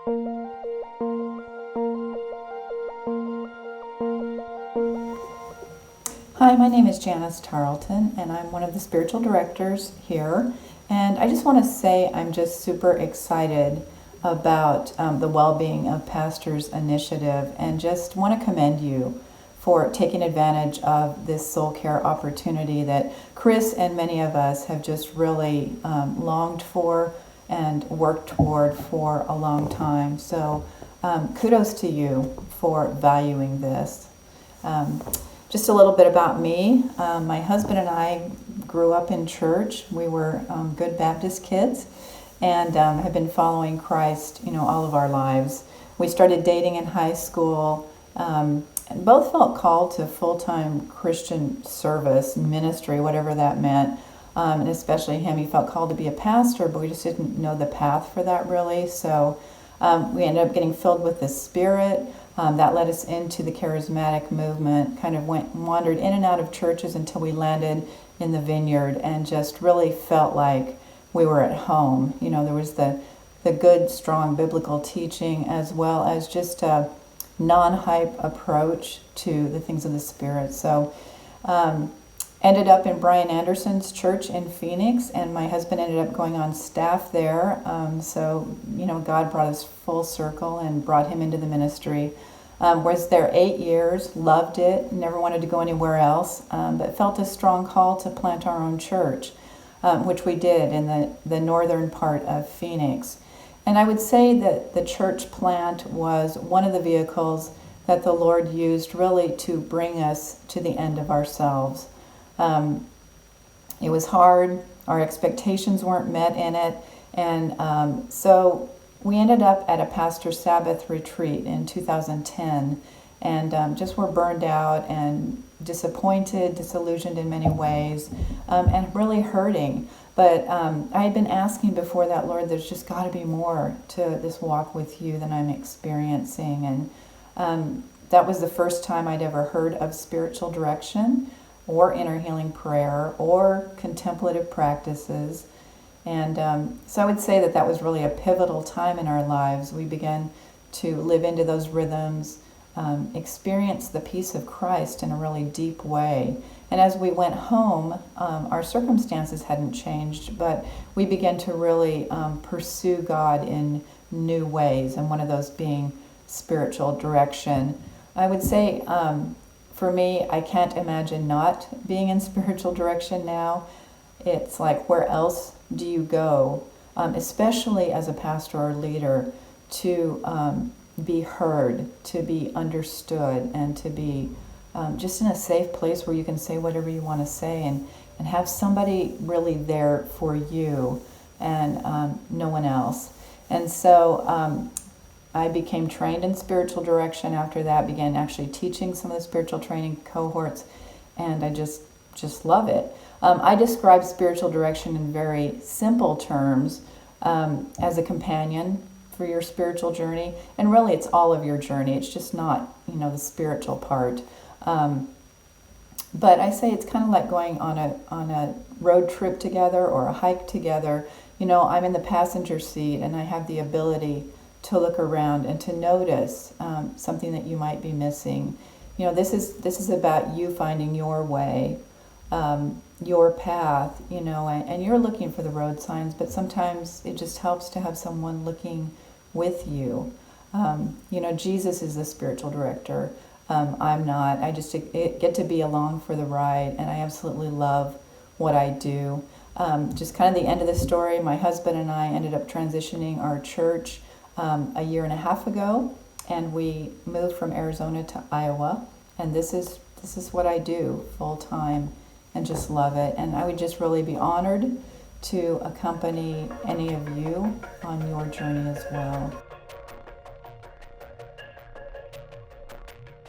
Hi, my name is Janice Tarleton, and I'm one of the spiritual directors here. And I just want to say I'm just super excited about the Well-Being of Pastors initiative, and just want to commend you for taking advantage of this soul care opportunity that Chris and many of us have just really longed for and worked toward for a long time. So kudos to you for valuing this. Just a little bit about me. My husband and I grew up in church. We were good Baptist kids, and have been following Christ, all of our lives. We started dating in high school, and both felt called to full-time Christian service, ministry, whatever that meant. And especially him, he felt called to be a pastor, but we just didn't know the path for that really. So we ended up getting filled with the Spirit. That led us into the charismatic movement, kind of wandered in and out of churches until we landed in the Vineyard, and just really felt like we were at home. There was the good, strong biblical teaching, as well as just a non-hype approach to the things of the Spirit. So ended up in Brian Anderson's church in Phoenix, and my husband ended up going on staff there. So God brought us full circle and brought him into the ministry. Was there 8 years, loved it, never wanted to go anywhere else, but felt a strong call to plant our own church, which we did in the northern part of Phoenix. And I would say that the church plant was one of the vehicles that the Lord used really to bring us to the end of ourselves. It was hard, our expectations weren't met in it, and so we ended up at a pastor Sabbath retreat in 2010, and just were burned out and disappointed, disillusioned in many ways, and really hurting. But I had been asking before that, Lord, there's just got to be more to this walk with you than I'm experiencing. And that was the first time I'd ever heard of spiritual direction, or inner healing prayer, or contemplative practices. And so I would say that was really a pivotal time in our lives. We began to live into those rhythms, experience the peace of Christ in a really deep way. And as we went home, our circumstances hadn't changed, but we began to really pursue God in new ways, and one of those being spiritual direction. I would say, for me, I can't imagine not being in spiritual direction now. It's like, where else do you go, especially as a pastor or leader, to be heard, to be understood, and to be just in a safe place where you can say whatever you want to say, and have somebody really there for you and no one else. And so I became trained in spiritual direction after that, began actually teaching some of the spiritual training cohorts, and I just love it. I describe spiritual direction in very simple terms, as a companion for your spiritual journey, and really it's all of your journey. It's just not, the spiritual part. But I say it's kind of like going on a road trip together, or a hike together. I'm in the passenger seat, and I have the ability to look around and to notice something that you might be missing. This is about you finding your way, your path, and you're looking for the road signs, but sometimes it just helps to have someone looking with you. Jesus is the spiritual director. I'm not. I just get to be along for the ride, and I absolutely love what I do. Just kind of the end of the story, my husband and I ended up transitioning our church a year and a half ago, and we moved from Arizona to Iowa, and this is what I do full time, and just love it. And I would just really be honored to accompany any of you on your journey as well.